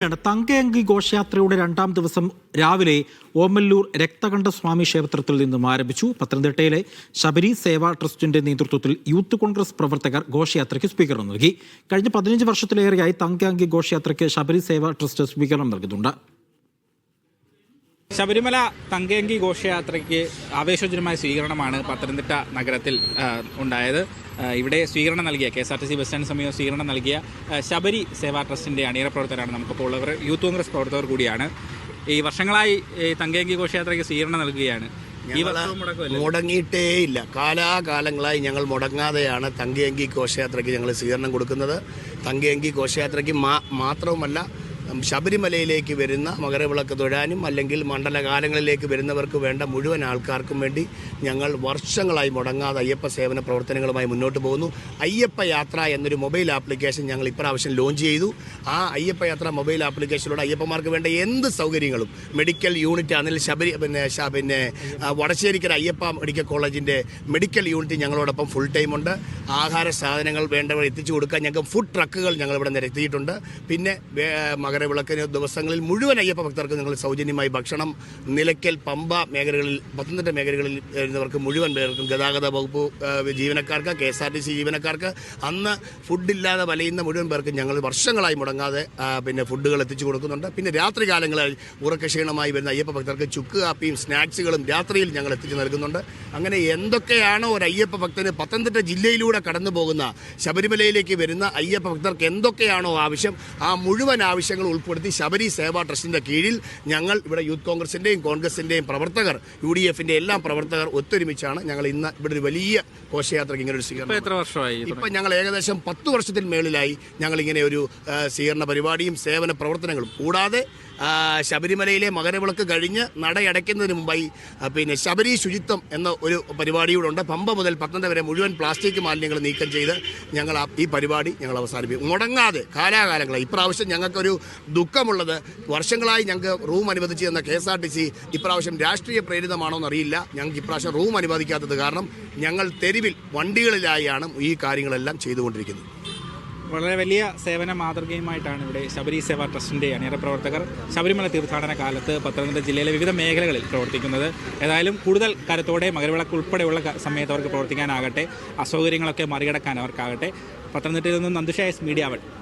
തങ്കയങ്കി ഘോഷയാത്രയുടെ രണ്ടാം ദിവസം രാവിലെ ഓമല്ലൂർ രക്തകണ്ഠസ്വാമി ക്ഷേത്രത്തിൽ നിന്നും ആരംഭിച്ചു. പത്തനംതിട്ടയിലെ ശബരി സേവാ ട്രസ്റ്റിന്റെ നേതൃത്വത്തിൽ യൂത്ത് കോൺഗ്രസ് പ്രവർത്തകർ ഘോഷയാത്രയ്ക്ക് സ്വീകരണം നൽകി. കഴിഞ്ഞ 15 വർഷത്തിലേറെയായി തങ്കയങ്കി ഘോഷയാത്രയ്ക്ക് ശബരി സേവാ ട്രസ്റ്റ് സ്വീകരണം നൽകുന്നുണ്ട്. ശബരിമല തങ്കയങ്കി ഘോഷയാത്രയ്ക്ക് ആവേശോജ്വലമായ സ്വീകരണമാണ് പത്തനംതിട്ട നഗരത്തിൽ ഉണ്ടായത്. ഇവിടെ സ്വീകരണം നൽകിയ KSRTC ബസ് സ്റ്റാൻഡ് സമീപം സ്വീകരണം നൽകിയ ശബരി സേവാ ട്രസ്റ്റിൻ്റെ അണിയറ പ്രവർത്തകരാണ് നമുക്കിപ്പോൾ ഉള്ളവർ. യൂത്ത് കോൺഗ്രസ് പ്രവർത്തകർ കൂടിയാണ്. ഈ വർഷങ്ങളായി തങ്കയങ്കി ഘോഷയാത്രയ്ക്ക് സ്വീകരണം നൽകുകയാണ്. ഈ വർഷവും മുടങ്ങിയിട്ടേയില്ല. കാലാകാലങ്ങളായി ഞങ്ങൾ മുടങ്ങാതെയാണ് തങ്കയങ്കി ഘോഷയാത്രയ്ക്ക് ഞങ്ങൾ സ്വീകരണം കൊടുക്കുന്നത്. തങ്കയങ്കി ഘോഷയാത്രയ്ക്ക് മാത്രവുമല്ല, ശബരിമലയിലേക്ക് വരുന്ന മകരവിളക്ക് തൊഴാനും അല്ലെങ്കിൽ മണ്ഡലകാലങ്ങളിലേക്ക് വരുന്നവർക്ക് വേണ്ട മുഴുവൻ ആൾക്കാർക്കും വേണ്ടി ഞങ്ങൾ വർഷങ്ങളായി മുടങ്ങാതെ അയ്യപ്പ സേവന പ്രവർത്തനങ്ങളുമായി മുന്നോട്ട് പോകുന്നു. അയ്യപ്പ യാത്ര എന്നൊരു മൊബൈൽ ആപ്ലിക്കേഷൻ ഞങ്ങൾ ഇപ്രാവശ്യം ലോഞ്ച് ചെയ്തു. ആ അയ്യപ്പ യാത്ര മൊബൈൽ ആപ്ലിക്കേഷനിലൂടെ അയ്യപ്പന്മാർക്ക് വേണ്ട എന്ത് സൗകര്യങ്ങളും മെഡിക്കൽ യൂണിറ്റ് അതിൽ പിന്നെ വടശ്ശേരിക്കര അയ്യപ്പ മെഡിക്കൽ കോളേജിൻ്റെ മെഡിക്കൽ യൂണിറ്റ് ഞങ്ങളോടൊപ്പം ഫുൾ ടൈം ഉണ്ട്. ആഹാര സാധനങ്ങൾ വേണ്ടവർ എത്തിച്ചു കൊടുക്കാൻ ഞങ്ങൾക്ക് ഫുഡ് ട്രക്കുകൾ ഞങ്ങളിവിടെ നിരത്തിയിട്ടുണ്ട്. പിന്നെ മകരവിളക്കിന് ദിവസങ്ങളിൽ മുഴുവൻ അയ്യപ്പ ഭക്തർക്ക് ഞങ്ങൾ സൗജന്യമായി ഭക്ഷണം നിലയ്ക്കൽ പമ്പ മേഖലകളിൽ പത്തനംതിട്ട മേഖലകളിൽ വരുന്നവർക്ക് മുഴുവൻ പേർക്കും ഗതാഗത വകുപ്പ് ജീവനക്കാർക്ക് KSRTC ജീവനക്കാർക്ക് അന്ന് ഫുഡില്ലാതെ വലയുന്ന മുഴുവൻ പേർക്കും ഞങ്ങൾ വർഷങ്ങളായി മുടങ്ങാതെ പിന്നെ ഫുഡുകൾ എത്തിച്ചു കൊടുക്കുന്നുണ്ട്. പിന്നെ രാത്രി കാലങ്ങളിൽ ഉറക്കക്ഷീണമായി വരുന്ന അയ്യപ്പ ഭക്തർക്ക് ചുക്ക് കാപ്പിയും സ്നാക്സുകളും രാത്രിയിൽ ഞങ്ങൾ എത്തിച്ചു നൽകുന്നുണ്ട്. അങ്ങനെ എന്തൊക്കെയാണോ ഒരു അയ്യപ്പ ഭക്തന് പത്തനംതിട്ട ജില്ലയിലൂടെ കടന്നു പോകുന്ന ശബരിമലയിലേക്ക് വരുന്ന അയ്യപ്പ ഭക്തർക്ക് എന്തൊക്കെയാണോ ആവശ്യം, ആ മുഴുവൻ ആവശ്യങ്ങൾ ഉൾപ്പെടുത്തി ശബരി സേവാ ട്രസ്റ്റിൻ്റെ കീഴിൽ ഞങ്ങൾ ഇവിടെ യൂത്ത് കോൺഗ്രസിൻ്റെയും കോൺഗ്രസിൻ്റെയും പ്രവർത്തകർ UDF-ന്റെ എല്ലാം പ്രവർത്തകർ ഒത്തൊരുമിച്ചാണ് ഞങ്ങൾ ഇന്ന് ഇവിടെ ഒരു വലിയ ഘോഷയാത്രയ്ക്ക് ഇങ്ങനെ ഒരു സ്വീകരണം. എത്ര വർഷമായി? ഇപ്പം ഞങ്ങൾ ഏകദേശം 10 വർഷത്തിന് മേളിലായി ഞങ്ങളിങ്ങനെ ഒരു സ്വീകരണ പരിപാടിയും സേവന പ്രവർത്തനങ്ങളും. കൂടാതെ ശബരിമലയിലെ മകരവിളക്ക് കഴിഞ്ഞ് നടയടയ്ക്കുന്നതിന് മുമ്പായി പിന്നെ ശബരി ശുചിത്വം എന്ന ഒരു പരിപാടിയൂടെ ഉണ്ട്. പമ്പ മുതൽ പത്തനംതിട്ട വരെ മുഴുവൻ പ്ലാസ്റ്റിക് മാലിന്യങ്ങൾ നീക്കം ചെയ്ത് ഞങ്ങൾ ഈ പരിപാടി ഞങ്ങൾ അവസാനിപ്പിക്കും. മുടങ്ങാതെ കാലാകാലങ്ങളായി. ഇപ്രാവശ്യം ഞങ്ങൾക്കൊരു ദുഃഖമുള്ളത്, വർഷങ്ങളായി ഞങ്ങൾക്ക് റൂം അനുവദിച്ചു തന്ന KSRTC ഇപ്രാവശ്യം രാഷ്ട്രീയ പ്രേരിതമാണോ എന്നറിയില്ല, ഞങ്ങൾക്ക് ഇപ്രാവശ്യം റൂം അനുവദിക്കാത്തത് കാരണം ഞങ്ങൾ തെരുവിൽ വണ്ടികളിലായാണ് ഈ കാര്യങ്ങളെല്ലാം ചെയ്തുകൊണ്ടിരിക്കുന്നത്. വളരെ വലിയ സേവന മാതൃകയുമായിട്ടാണ് ഇവിടെ ശബരി സേവാ ട്രസ്റ്റിൻ്റെ അണിയറ പ്രവർത്തകർ ശബരിമല തീർത്ഥാടന കാലത്ത് പത്തനംതിട്ട ജില്ലയിലെ വിവിധ മേഖലകളിൽ പ്രവർത്തിക്കുന്നത്. ഏതായാലും കൂടുതൽ കരുത്തോടെ മകരവിളക്ക് ഉൾപ്പെടെയുള്ള സമയത്ത് അവർക്ക് പ്രവർത്തിക്കാനാകട്ടെ, അസൗകര്യങ്ങളൊക്കെ മറികടക്കാൻ അവർക്കാകട്ടെ. പത്തനംതിട്ടയിൽ നിന്നും നന്ദുഷ S, മീഡിയ 1.